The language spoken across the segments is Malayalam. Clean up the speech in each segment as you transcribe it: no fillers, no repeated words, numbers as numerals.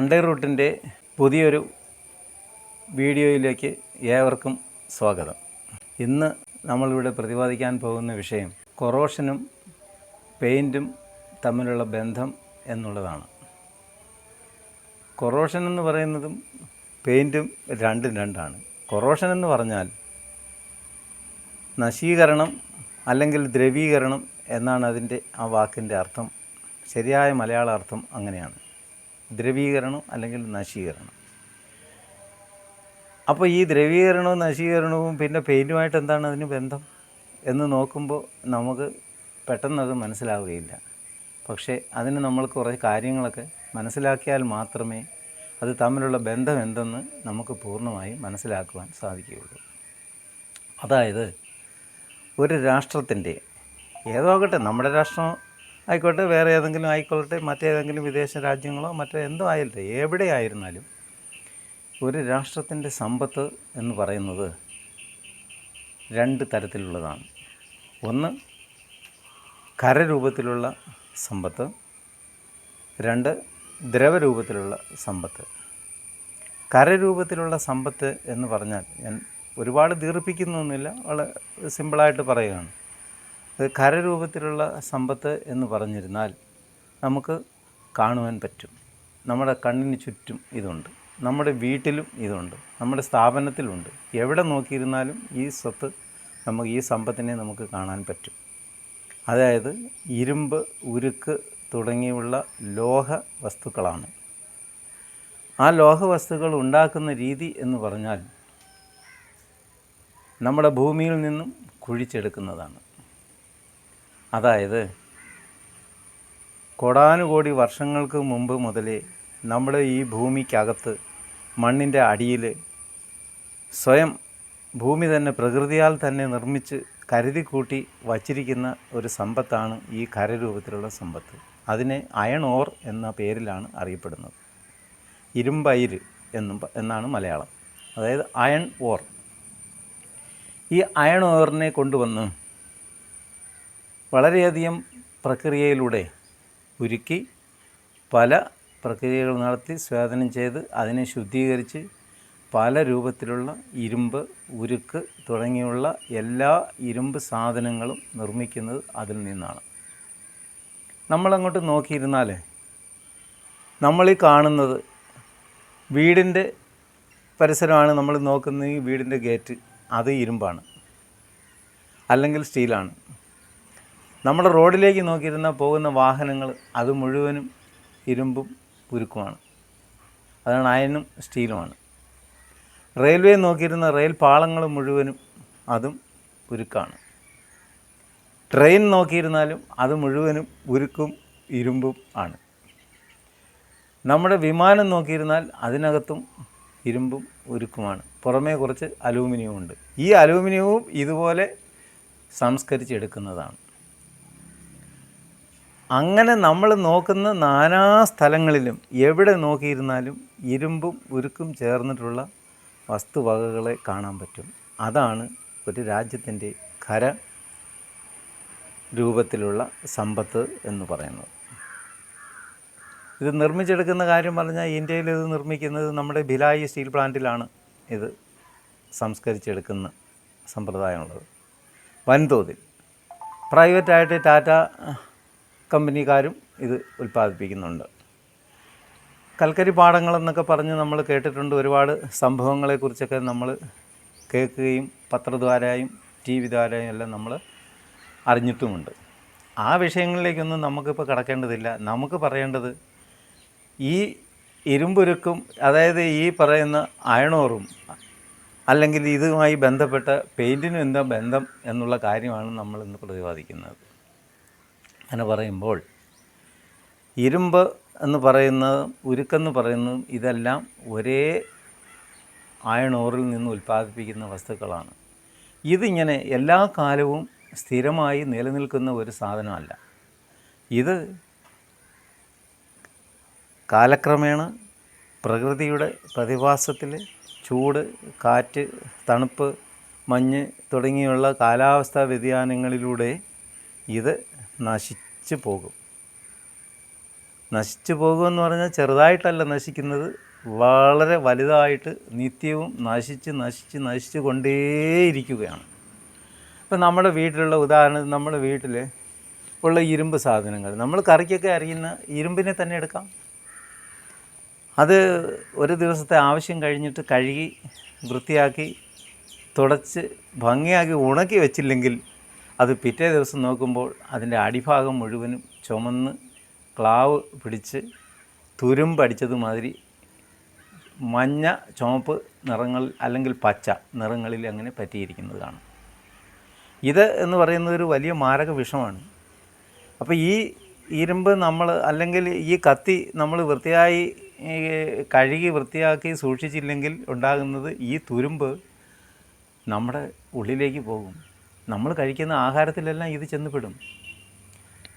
മൺഡേ റൂട്ടിൻ്റെ പുതിയൊരു വീഡിയോയിലേക്ക് ഏവർക്കും സ്വാഗതം. ഇന്ന് നമ്മളിവിടെ പ്രതിപാദിക്കാൻ പോകുന്ന വിഷയം കൊറോഷനും പെയിൻറ്റും തമ്മിലുള്ള ബന്ധം എന്നുള്ളതാണ്. കൊറോഷൻ എന്ന് പറയുന്നതും പെയിൻറ്റും രണ്ടും രണ്ടാണ്. കൊറോഷൻ എന്ന് പറഞ്ഞാൽ നശീകരണം അല്ലെങ്കിൽ ദ്രവീകരണം എന്നാണ് അതിൻ്റെ ആ വാക്കിൻ്റെ അർത്ഥം. ശരിയായ മലയാള അർത്ഥം അങ്ങനെയാണ്, ദ്രവീകരണം അല്ലെങ്കിൽ നശീകരണം. അപ്പോൾ ഈ ദ്രവീകരണവും നശീകരണവും പിന്നെ പെയിൻറ്റുമായിട്ട് എന്താണ് അതിന് ബന്ധം എന്ന് നോക്കുമ്പോൾ നമുക്ക് പെട്ടെന്നത് മനസ്സിലാവുകയില്ല. പക്ഷേ അതിന് നമ്മൾ കുറേ കാര്യങ്ങളൊക്കെ മനസ്സിലാക്കിയാൽ മാത്രമേ അത് തമ്മിലുള്ള ബന്ധം എന്തെന്ന് നമുക്ക് പൂർണ്ണമായും മനസ്സിലാക്കുവാൻ സാധിക്കുകയുള്ളൂ. അതായത് ഒരു രാഷ്ട്രത്തിൻ്റെ ഏതോകട്ടെ, നമ്മുടെ രാഷ്ട്രം ആയിക്കോട്ടെ, വേറെ ഏതെങ്കിലും ആയിക്കോട്ടെ, മറ്റേതെങ്കിലും വിദേശ രാജ്യങ്ങളോ മറ്റോ എന്തോ ആയില്ലേ, എവിടെ ആയിരുന്നാലും ഒരു രാഷ്ട്രത്തിൻ്റെ സമ്പത്ത് എന്ന് പറയുന്നത് രണ്ട് തരത്തിലുള്ളതാണ്. ഒന്ന് ഖരരൂപത്തിലുള്ള സമ്പത്ത്, രണ്ട് ദ്രവരൂപത്തിലുള്ള സമ്പത്ത്. ഖരരൂപത്തിലുള്ള സമ്പത്ത് എന്ന് പറഞ്ഞാൽ ഞാൻ ഒരുപാട് ദീർഘിപ്പിക്കുന്നൊന്നുമില്ല, വളരെ സിമ്പിളായിട്ട് പറയുകയാണ്. ഖരരൂപത്തിലുള്ള സമ്പത്ത് എന്ന് പറഞ്ഞിരുന്നാൽ നമുക്ക് കാണുവാൻ പറ്റും. നമ്മുടെ കണ്ണിന് ചുറ്റും ഇതുണ്ട്, നമ്മുടെ വീട്ടിലും ഇതുണ്ട്, നമ്മുടെ സ്ഥാപനത്തിലുണ്ട്. എവിടെ നോക്കിയിരുന്നാലും ഈ സ്വത്ത് നമുക്ക്, ഈ സമ്പത്തിനെ നമുക്ക് കാണാൻ പറ്റും. അതായത് ഇരുമ്പ്, ഉരുക്ക് തുടങ്ങിയുള്ള ലോഹ വസ്തുക്കളാണ്. ആ ലോഹ വസ്തുക്കൾ ഉണ്ടാക്കുന്ന രീതി എന്ന് പറഞ്ഞാൽ നമ്മുടെ ഭൂമിയിൽ നിന്നും കുഴിച്ചെടുക്കുന്നതാണ്. അതായത് കോടാനുകോടി വർഷങ്ങൾക്ക് മുമ്പ് മുതലേ നമ്മുടെ ഈ ഭൂമിക്കകത്ത് മണ്ണിൻ്റെ അടിയിൽ സ്വയം ഭൂമി തന്നെ പ്രകൃതിയാൽ തന്നെ നിർമ്മിച്ച് കരുതിക്കൂട്ടി വച്ചിരിക്കുന്ന ഒരു സമ്പത്താണ് ഈ ഖരരൂപത്തിലുള്ള സമ്പത്ത്. അതിനെ അയൺ ഓർ എന്ന പേരിലാണ് അറിയപ്പെടുന്നത്. ഇരുമ്പയിര് എന്നാണ് മലയാളം. അതായത് അയൺ ഓർ. ഈ അയൺ ഓറിനെ കൊണ്ടുവന്ന് വളരെയധികം പ്രക്രിയയിലൂടെ ഉരുക്കി പല പ്രക്രിയകൾ നടത്തി സ്വേദനം ചെയ്ത് അതിനെ ശുദ്ധീകരിച്ച് പല രൂപത്തിലുള്ള ഇരുമ്പ്, ഉരുക്ക് തുടങ്ങിയുള്ള എല്ലാ ഇരുമ്പ് സാധനങ്ങളും നിർമ്മിക്കുന്നത് അതിൽ നിന്നാണ്. നമ്മളങ്ങോട്ട് നോക്കിയിരുന്നാൽ നമ്മളീ കാണുന്നത് വീടിൻ്റെ പരിസരമാണ്. നമ്മൾ നോക്കുന്ന ഈ വീടിൻ്റെ ഗേറ്റ് അത് ഇരുമ്പാണ് അല്ലെങ്കിൽ സ്റ്റീലാണ്. നമ്മുടെ റോഡിലേക്ക് നോക്കിയിരുന്നാൽ പോകുന്ന വാഹനങ്ങൾ അത് മുഴുവനും ഇരുമ്പും ഉരുക്കുമാണ്. അതാണ് അയണും സ്റ്റീലുമാണ്. റെയിൽവേ നോക്കിയിരുന്ന റെയിൽ പാളങ്ങൾ മുഴുവനും അതും ഉരുക്കാണ്. ട്രെയിൻ നോക്കിയിരുന്നാലും അത് മുഴുവനും ഉരുക്കും ഇരുമ്പും ആണ്. നമ്മുടെ വിമാനം നോക്കിയിരുന്നാൽ അതിനകത്തും ഇരുമ്പും ഉരുക്കുമാണ്. പുറമേ കുറച്ച് അലൂമിനിയം ഉണ്ട്. ഈ അലൂമിനിയവും ഇതുപോലെ സംസ്കരിച്ചെടുക്കുന്നതാണ്. അങ്ങനെ നമ്മൾ നോക്കുന്ന നാനാ സ്ഥലങ്ങളിലും എവിടെ നോക്കിയിരുന്നാലും ഇരുമ്പും ഉരുക്കും ചേർന്നിട്ടുള്ള വസ്തുവകകളെ കാണാൻ പറ്റും. അതാണ് ഒരു രാജ്യത്തിൻ്റെ ഖര രൂപത്തിലുള്ള സമ്പത്ത് എന്ന് പറയുന്നത്. ഇത് നിർമ്മിച്ചെടുക്കുന്ന കാര്യം പറഞ്ഞാൽ ഇന്ത്യയിൽ ഇത് നിർമ്മിക്കുന്നത് നമ്മുടെ ഭിലായി സ്റ്റീൽ പ്ലാന്റിലാണ് ഇത് സംസ്കരിച്ചെടുക്കുന്ന സമ്പ്രദായമുള്ളത്. വൻതോതിൽ പ്രൈവറ്റായിട്ട് ടാറ്റ കമ്പനിക്കാരും ഇത് ഉൽപ്പാദിപ്പിക്കുന്നുണ്ട്. കൽക്കരി പാടങ്ങളെന്നൊക്കെ പറഞ്ഞ് നമ്മൾ കേട്ടിട്ടുണ്ട്. ഒരുപാട് സംഭവങ്ങളെക്കുറിച്ചൊക്കെ നമ്മൾ കേൾക്കുകയും പത്രദ്വാരായും ടി വി ദ്വാരായും എല്ലാം നമ്മൾ അറിഞ്ഞിട്ടുമുണ്ട്. ആ വിഷയങ്ങളിലേക്കൊന്നും നമുക്കിപ്പോൾ കടക്കേണ്ടതില്ല. നമുക്ക് പറയേണ്ടത് ഈ ഇരുമ്പുരുക്കും, അതായത് ഈ പറയുന്ന അയണോറും അല്ലെങ്കിൽ ഇതുമായി ബന്ധപ്പെട്ട പെയിൻറ്റിനും എന്താ ബന്ധം എന്നുള്ള കാര്യമാണ് നമ്മൾ ഇന്ന് പ്രതിപാദിക്കുന്നത്. അങ്ങനെ പറയുമ്പോൾ ഇരുമ്പ് എന്ന് പറയുന്നതും ഉരുക്കെന്ന് പറയുന്നതും ഇതെല്ലാം ഒരേ അയൺ ഓറിൽ നിന്ന് ഉൽപ്പാദിപ്പിക്കുന്ന വസ്തുക്കളാണ്. ഇതിങ്ങനെ എല്ലാ കാലവും സ്ഥിരമായി നിലനിൽക്കുന്ന ഒരു സാധനമല്ല. ഇത് കാലക്രമേണ പ്രകൃതിയുടെ പ്രതിഭാസത്തിൽ ചൂട്, കാറ്റ്, തണുപ്പ്, മഞ്ഞ് തുടങ്ങിയുള്ള കാലാവസ്ഥാ വ്യതിയാനങ്ങളിലൂടെ ഇത് നശിച്ചു പോകും. നശിച്ചു പോകുമെന്ന് പറഞ്ഞാൽ ചെറുതായിട്ടല്ല നശിക്കുന്നത്, വളരെ വലുതായിട്ട് നിത്യവും നശിച്ച് കൊണ്ടേയിരിക്കുകയാണ്. ഇപ്പം നമ്മുടെ വീട്ടിലുള്ള ഉദാഹരണത്തിന് നമ്മുടെ വീട്ടിൽ ഉള്ള ഇരുമ്പ് സാധനങ്ങൾ, നമ്മൾ കറിക്കൊക്കെ അരിയുന്ന ഇരുമ്പിനെ തന്നെ എടുക്കാം. അത് ഒരു ദിവസത്തെ ആവശ്യം കഴിഞ്ഞിട്ട് കഴുകി വൃത്തിയാക്കി തുടച്ച് ഭംഗിയാക്കി ഉണക്കി വെച്ചില്ലെങ്കിൽ അത് പിറ്റേ ദിവസം നോക്കുമ്പോൾ അതിൻ്റെ അടിഭാഗം മുഴുവനും ചുമന്ന് ക്ലാവ് പിടിച്ച് തുരുമ്പടിച്ചതുമാതിരി മഞ്ഞ, ചുവപ്പ് നിറങ്ങൾ അല്ലെങ്കിൽ പച്ച നിറങ്ങളിൽ അങ്ങനെ പറ്റിയിരിക്കുന്നത് കാണും. ഇത് എന്ന് പറയുന്നത് ഒരു വലിയ മാരക വിഷമാണ്. അപ്പോൾ ഈ ഇരുമ്പ് നമ്മൾ അല്ലെങ്കിൽ ഈ കത്തി നമ്മൾ വൃത്തിയായി കഴുകി വൃത്തിയാക്കി സൂക്ഷിച്ചില്ലെങ്കിൽ ഉണ്ടാകുന്നത് ഈ തുരുമ്പ് നമ്മുടെ ഉള്ളിലേക്ക് പോകും. നമ്മൾ കഴിക്കുന്ന ആഹാരത്തിലെല്ലാം ഇത് ചെന്നുപെടും.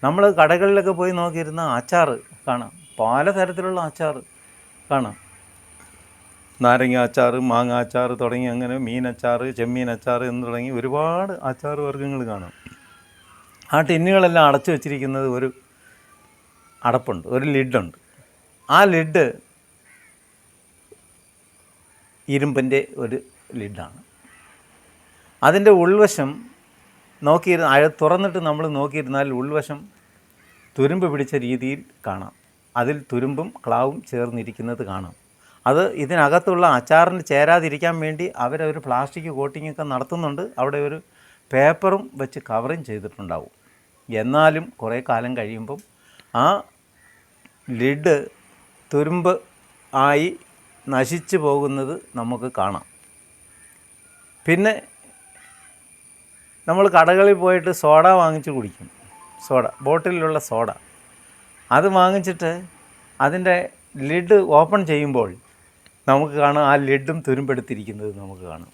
നമ്മൾ കടകളിലൊക്കെ പോയി നോക്കിയിരുന്ന അച്ചാർ കാണാം, പലതരത്തിലുള്ള അച്ചാർ കാണാം. നാരങ്ങ അച്ചാർ, മാങ്ങ അച്ചാർ തുടങ്ങി അങ്ങനെ മീനച്ചാർ, ചെമ്മീൻ അച്ചാർ എന്ന് തുടങ്ങി ഒരുപാട് അച്ചാർ വർഗ്ഗങ്ങൾ കാണാം. ആ ടിന്നുകളെല്ലാം അടച്ചു വച്ചിരിക്കുന്നത് ഒരു അടപ്പുണ്ട്, ഒരു ലിഡുണ്ട്. ആ ലിഡ് ഇരുമ്പിൻ്റെ ഒരു ലിഡാണ്. അതിൻ്റെ ഉൾവശം തുറന്നിട്ട് നമ്മൾ നോക്കിയിരുന്നാൽ ഉൾവശം തുരുമ്പ് പിടിച്ച രീതിയിൽ കാണാം. അതിൽ തുരുമ്പും ക്ലാവും ചേർന്നിരിക്കുന്നത് കാണാം. അത് ഇതിനകത്തുള്ള അച്ചാറിന് ചേരാതിരിക്കാൻ വേണ്ടി അവരൊരു പ്ലാസ്റ്റിക് കോട്ടിങ്ങൊക്കെ നടത്തുന്നുണ്ട്. അവിടെ ഒരു പേപ്പറും വെച്ച് കവറും ചെയ്തിട്ടുണ്ടാവും. എന്നാലും കുറേ കാലം കഴിയുമ്പം ആ ലിഡ് തുരുമ്പ് ആയി നശിച്ചു പോകുന്നത് നമുക്ക് കാണാം. പിന്നെ നമ്മൾ കടകളിൽ പോയിട്ട് സോഡ വാങ്ങിച്ച് കുടിക്കും. ബോട്ടിലുള്ള സോഡ അത് വാങ്ങിച്ചിട്ട് അതിൻ്റെ ലിഡ് ഓപ്പൺ ചെയ്യുമ്പോൾ നമുക്ക് കാണാം ആ ലിഡും തുരുമ്പെടുത്തിരിക്കുന്നത് നമുക്ക് കാണാം.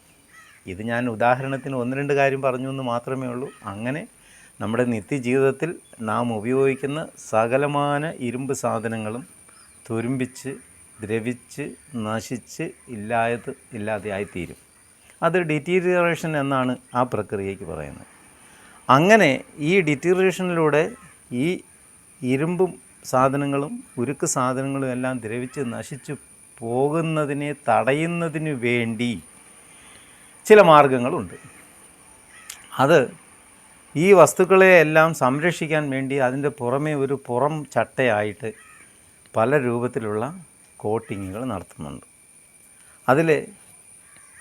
ഇത് ഞാൻ ഉദാഹരണത്തിന് 1-2 കാര്യം പറഞ്ഞു എന്ന് മാത്രമേ ഉള്ളൂ. അങ്ങനെ നമ്മുടെ നിത്യജീവിതത്തിൽ നാം ഉപയോഗിക്കുന്ന സകലമാന ഇരുമ്പ് സാധനങ്ങളും തുരുമ്പിച്ച് ദ്രവിച്ച് നശിച്ച് ഇല്ലാതെയായിത്തീരും. അത് ഡിറ്റീരിയറേഷൻ എന്നാണ് ആ പ്രക്രിയയ്ക്ക് പറയുന്നത്. അങ്ങനെ ഈ ഡിറ്റീരിയറേഷനിലൂടെ ഈ ഇരുമ്പും സാധനങ്ങളും ഉരുക്ക് സാധനങ്ങളും എല്ലാം ദ്രവിച്ച് നശിച്ചു പോകുന്നതിനെ തടയുന്നതിന് വേണ്ടി ചില മാർഗങ്ങളുണ്ട്. അത് ഈ വസ്തുക്കളെ എല്ലാം സംരക്ഷിക്കാൻ വേണ്ടി അതിൻ്റെ പുറമേ ഒരു പുറം ചട്ടയായിട്ട് പല രൂപത്തിലുള്ള കോട്ടിങ്ങുകൾ നടത്തുന്നുണ്ട്. അതിൽ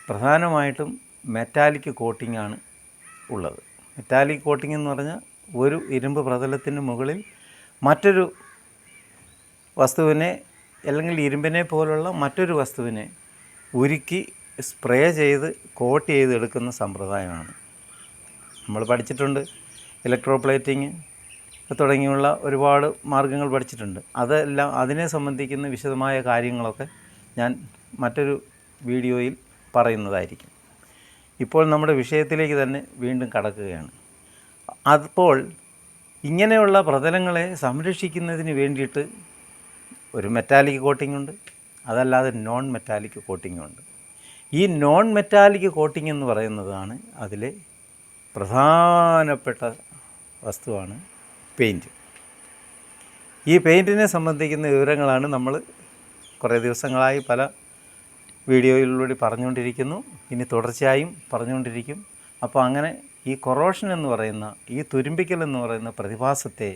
പ്രധാനമായിട്ടും മെറ്റാലിക് കോട്ടിങ്ങാണ് ഉള്ളത്. മെറ്റാലിക് കോട്ടിംഗ് എന്ന് പറഞ്ഞാൽ ഒരു ഇരുമ്പ് പ്രതലത്തിന് മുകളിൽ മറ്റൊരു വസ്തുവിനെ അല്ലെങ്കിൽ ഇരുമ്പിനെ പോലുള്ള മറ്റൊരു വസ്തുവിനെ ഉരുക്കി സ്പ്രേ ചെയ്ത് കോട്ട് ചെയ്തെടുക്കുന്ന സമ്പ്രദായമാണ്. നമ്മൾ പഠിച്ചിട്ടുണ്ട്, ഇലക്ട്രോപ്ലേറ്റിങ് തുടങ്ങിയുള്ള ഒരുപാട് മാർഗ്ഗങ്ങൾ പഠിച്ചിട്ടുണ്ട്. അതെല്ലാം അതിനെ സംബന്ധിക്കുന്ന വിശദമായ കാര്യങ്ങളൊക്കെ ഞാൻ മറ്റൊരു വീഡിയോയിൽ പറയുന്നതായിരിക്കും. ഇപ്പോൾ നമ്മുടെ വിഷയത്തിലേക്ക് തന്നെ വീണ്ടും കടക്കുകയാണ്. അപ്പോൾ ഇങ്ങനെയുള്ള പ്രതലങ്ങളെ സംരക്ഷിക്കുന്നതിന് വേണ്ടിയിട്ട് ഒരു മെറ്റാലിക് കോട്ടിംഗ് ഉണ്ട്, അതല്ലാതെ നോൺ മെറ്റാലിക് കോട്ടിംഗ് ഉണ്ട്. ഈ നോൺ മെറ്റാലിക് കോട്ടിംഗ് എന്ന് പറയുന്നതാണ് അതിലെ പ്രധാനപ്പെട്ട വസ്തുവാണ് പെയിൻറ്റ്. ഈ പെയിൻറ്റിനെ സംബന്ധിക്കുന്ന വിവരങ്ങളാണ് നമ്മൾ കുറേ ദിവസങ്ങളായി പല വീഡിയോയിലൂടെ പറഞ്ഞുകൊണ്ടിരിക്കുന്നു, ഇനി തുടർച്ചയായും പറഞ്ഞുകൊണ്ടിരിക്കും. അപ്പോൾ അങ്ങനെ ഈ കൊറോഷൻ എന്ന് പറയുന്ന ഈ തുരുമ്പിക്കൽ എന്ന് പറയുന്ന പ്രതിഭാസത്തെ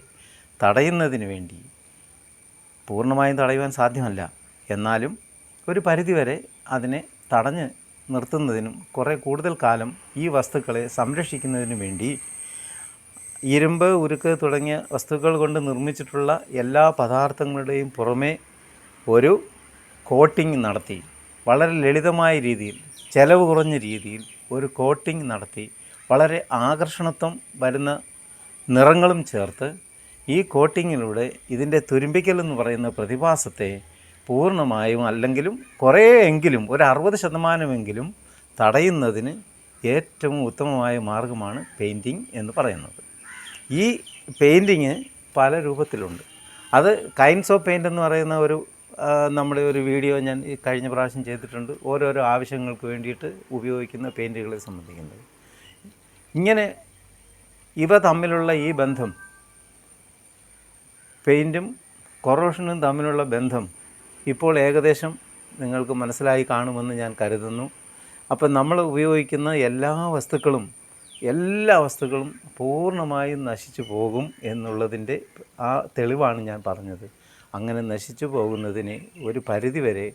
തടയുന്നതിന് വേണ്ടി, പൂർണ്ണമായും തടയുവാൻ സാധ്യമല്ല, എന്നാലും ഒരു പരിധിവരെ അതിനെ തടഞ്ഞ് നിർത്തുന്നതിനും കുറേ കൂടുതൽ കാലം ഈ വസ്തുക്കളെ സംരക്ഷിക്കുന്നതിനും വേണ്ടി ഇരുമ്പ്, ഉരുക്ക് തുടങ്ങിയ വസ്തുക്കൾ കൊണ്ട് നിർമ്മിച്ചിട്ടുള്ള എല്ലാ പദാർത്ഥങ്ങളുടെയും പുറമേ ഒരു കോട്ടിംഗ് നടത്തി, വളരെ ലളിതമായ രീതിയിൽ, ചെലവ് കുറഞ്ഞ രീതിയിൽ ഒരു കോട്ടിംഗ് നടത്തി, വളരെ ആകർഷണത്വം വരുന്ന നിറങ്ങളും ചേർത്ത് ഈ കോട്ടിങ്ങിലൂടെ ഇതിൻ്റെ തുരുമ്പിക്കൽ എന്ന് പറയുന്ന പ്രതിഭാസത്തെ പൂർണ്ണമായും അല്ലെങ്കിലും കുറേയെങ്കിലും ഒരു 60% തടയുന്നതിന് ഏറ്റവും ഉത്തമമായ മാർഗ്ഗമാണ് പെയിൻറ്റിങ് എന്ന് പറയുന്നത്. ഈ പെയിൻറ്റിങ് പല രൂപത്തിലുണ്ട്. അത് കൈൻഡ്സ് ഓഫ് പെയിൻറ്റ് എന്ന് പറയുന്ന നമ്മുടെ ഒരു വീഡിയോ ഞാൻ കഴിഞ്ഞ പ്രാവശ്യം ചെയ്തിട്ടുണ്ട്, ഓരോരോ ആവശ്യങ്ങൾക്ക് വേണ്ടിയിട്ട് ഉപയോഗിക്കുന്ന പെയിൻറ്റുകളെ സംബന്ധിക്കുന്നത്. ഇങ്ങനെ ഇവ തമ്മിലുള്ള ഈ ബന്ധം, പെയിൻറ്റും കൊറോഷനും തമ്മിലുള്ള ബന്ധം ഇപ്പോൾ ഏകദേശം നിങ്ങൾക്ക് മനസ്സിലായി കാണുമെന്ന് ഞാൻ കരുതുന്നു. അപ്പം നമ്മൾ ഉപയോഗിക്കുന്ന എല്ലാ വസ്തുക്കളും പൂർണ്ണമായും നശിച്ചു പോകും എന്നുള്ളതിൻ്റെ ആ തെളിവാണ് ഞാൻ പറഞ്ഞത്. അങ്ങനെ നശിച്ചു പോകുന്നതിന് ഒരു പരിധിവരെ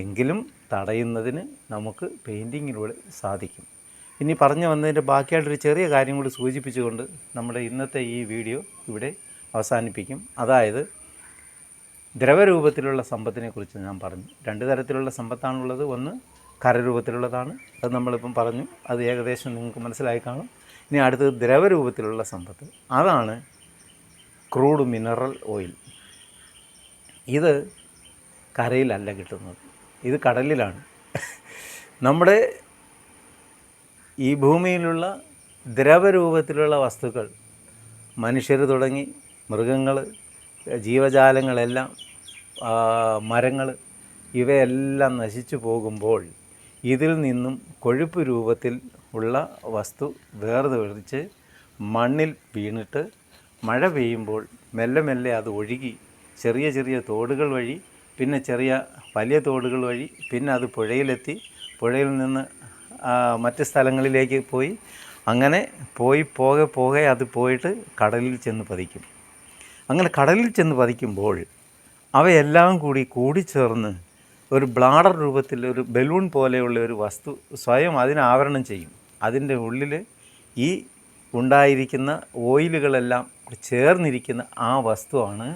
എങ്കിലും തടയുന്നതിന് നമുക്ക് പെയിൻറ്റിങ്ങിലൂടെ സാധിക്കും. ഇനി പറഞ്ഞു വന്നതിൻ്റെ ബാക്കിയായിട്ടൊരു ചെറിയ കാര്യം കൂടി സൂചിപ്പിച്ചുകൊണ്ട് നമ്മുടെ ഇന്നത്തെ ഈ വീഡിയോ ഇവിടെ അവസാനിപ്പിക്കും. അതായത് ദ്രവരൂപത്തിലുള്ള സമ്പത്തിനെക്കുറിച്ച് ഞാൻ പറഞ്ഞു. 2 തരത്തിലുള്ള സമ്പത്താണുള്ളത്. ഒന്ന് കരരൂപത്തിലുള്ളതാണ്, അത് നമ്മളിപ്പം പറഞ്ഞു, അത് ഏകദേശം നിങ്ങൾക്ക് മനസ്സിലായി കാണും. ഇനി അടുത്തത് ദ്രവരൂപത്തിലുള്ള സമ്പത്ത്, അതാണ് ക്രൂഡ് മിനറൽ ഓയിൽ. ഇത് കരയിലല്ല കിട്ടുന്നത്, ഇത് കടലിലാണ്. നമ്മുടെ ഈ ഭൂമിയിലുള്ള ദ്രവരൂപത്തിലുള്ള വസ്തുക്കൾ, മനുഷ്യർ തുടങ്ങി മൃഗങ്ങൾ, ജീവജാലങ്ങളെല്ലാം, മരങ്ങൾ, ഇവയെല്ലാം നശിച്ചു പോകുമ്പോൾ ഇതിൽ നിന്നും കൊഴുപ്പ് രൂപത്തിൽ ഉള്ള വസ്തു വേർതിരിച്ച് മണ്ണിൽ വീണിട്ട് മഴ പെയ്യുമ്പോൾ മെല്ലെ മെല്ലെ അത് ഒഴുകി ചെറിയ ചെറിയ തോടുകൾ വഴി, പിന്നെ വലിയ തോടുകൾ വഴി, പിന്നെ അത് പുഴയിലെത്തി, പുഴയിൽ നിന്ന് മറ്റ് സ്ഥലങ്ങളിലേക്ക് പോയി, അങ്ങനെ പോകെ അത് പോയിട്ട് കടലിൽ ചെന്ന് പതിക്കും. അങ്ങനെ കടലിൽ ചെന്ന് പതിക്കുമ്പോൾ അവയെല്ലാം കൂടിച്ചേർന്ന് ഒരു ബ്ലാഡർ രൂപത്തിൽ, ഒരു ബലൂൺ പോലെയുള്ള ഒരു വസ്തു സ്വയം അതിനെ ആവരണം ചെയ്യും. അതിൻ്റെ ഉള്ളിൽ ഈ ഉണ്ടായിരിക്കുന്ന ഓയിലുകളെല്ലാം ചേർന്നിരിക്കുന്ന ആ വസ്തുവാണ്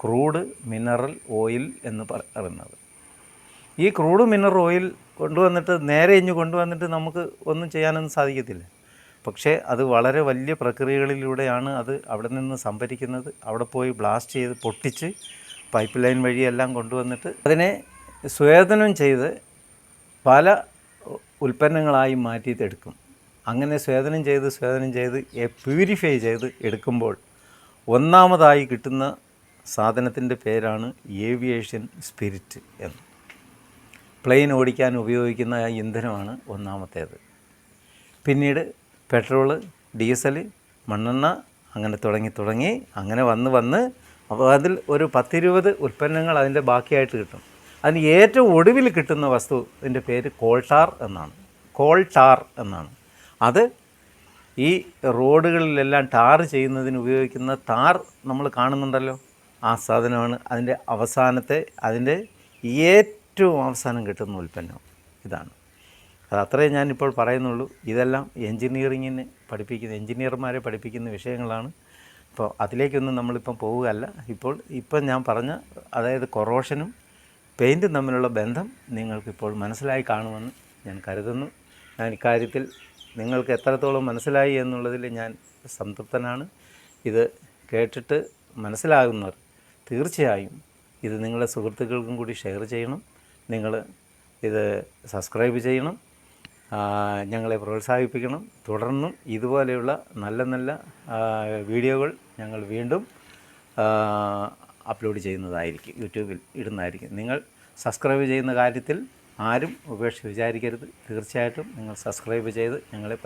ക്രൂഡ് മിനറൽ ഓയിൽ എന്ന് പറയുന്നത്. ഈ ക്രൂഡ് മിനറൽ ഓയിൽ നേരെ കൊണ്ടുവന്നിട്ട് നമുക്ക് ഒന്നും ചെയ്യാനൊന്നും സാധിക്കത്തില്ല. പക്ഷേ അത് വളരെ വലിയ പ്രക്രിയകളിലൂടെയാണ് അത് അവിടെ നിന്ന് സംഭരിക്കുന്നത്. അവിടെ പോയി ബ്ലാസ്റ്റ് ചെയ്ത് പൊട്ടിച്ച് പൈപ്പ് ലൈൻ വഴിയെല്ലാം കൊണ്ടുവന്നിട്ട് അതിനെ സ്വേദനം ചെയ്ത് പല ഉൽപ്പന്നങ്ങളായി മാറ്റിയിട്ടെടുക്കും. അങ്ങനെ സ്വേദനം ചെയ്ത് പ്യൂരിഫൈ ചെയ്ത് എടുക്കുമ്പോൾ ഒന്നാമതായി കിട്ടുന്ന സാധനത്തിൻ്റെ പേരാണ് ഏവിയേഷൻ സ്പിരിറ്റ് എന്ന്. പ്ലെയിൻ ഓടിക്കാൻ ഉപയോഗിക്കുന്ന ആ ഇന്ധനമാണ് ഒന്നാമത്തേത്. പിന്നീട് പെട്രോള്, ഡീസൽ, മണ്ണെണ്ണ, അങ്ങനെ തുടങ്ങി അങ്ങനെ വന്ന് അപ്പോൾ അതിൽ ഒരു 10-20 ഉൽപ്പന്നങ്ങൾ അതിൻ്റെ ബാക്കിയായിട്ട് കിട്ടും. അതിന് ഏറ്റവും ഒടുവിൽ കിട്ടുന്ന വസ്തുവിൻ്റെ പേര് കോൾ ടാർ എന്നാണ്. അത് ഈ റോഡുകളിലെല്ലാം ടാർ ചെയ്യുന്നതിന് ഉപയോഗിക്കുന്ന ടാർ നമ്മൾ കാണുന്നുണ്ടല്ലോ, ആ സാധനമാണ് അതിൻ്റെ ഏറ്റവും അവസാനം കിട്ടുന്ന ഉൽപ്പന്നം ഇതാണ്. അത് അത്രയും ഞാനിപ്പോൾ പറയുന്നുള്ളൂ. ഇതെല്ലാം എൻജിനീയർമാരെ പഠിപ്പിക്കുന്ന വിഷയങ്ങളാണ്. അപ്പോൾ അതിലേക്കൊന്നും നമ്മളിപ്പം പോവുകയല്ല. ഇപ്പം ഞാൻ പറഞ്ഞ, അതായത് കൊറോഷനും പെയിൻറ്റും തമ്മിലുള്ള ബന്ധം നിങ്ങൾക്കിപ്പോൾ മനസ്സിലായി കാണുമെന്ന് ഞാൻ കരുതുന്നു. ഞാൻ ഇക്കാര്യത്തിൽ നിങ്ങൾക്ക് എത്രത്തോളം മനസ്സിലായി എന്നുള്ളതിൽ ഞാൻ സംതൃപ്തനാണ്. ഇത് കേട്ടിട്ട് മനസ്സിലാകുന്നവർ തീർച്ചയായും ഇത് നിങ്ങളുടെ സുഹൃത്തുക്കൾക്കും കൂടി ഷെയർ ചെയ്യണം. നിങ്ങൾ ഇത് സബ്സ്ക്രൈബ് ചെയ്യണം, ഞങ്ങളെ പ്രോത്സാഹിപ്പിക്കണം. തുടർന്നും ഇതുപോലെയുള്ള നല്ല വീഡിയോകൾ ഞങ്ങൾ വീണ്ടും അപ്ലോഡ് ചെയ്യുന്നതായിരിക്കും, യൂട്യൂബിൽ ഇടുന്നതായിരിക്കും. നിങ്ങൾ സബ്സ്ക്രൈബ് ചെയ്യുന്ന കാര്യത്തിൽ ആരും ഉപേക്ഷ വിചാരിക്കരുത്. തീർച്ചയായിട്ടും നിങ്ങൾ സബ്സ്ക്രൈബ് ചെയ്ത് ഞങ്ങളെ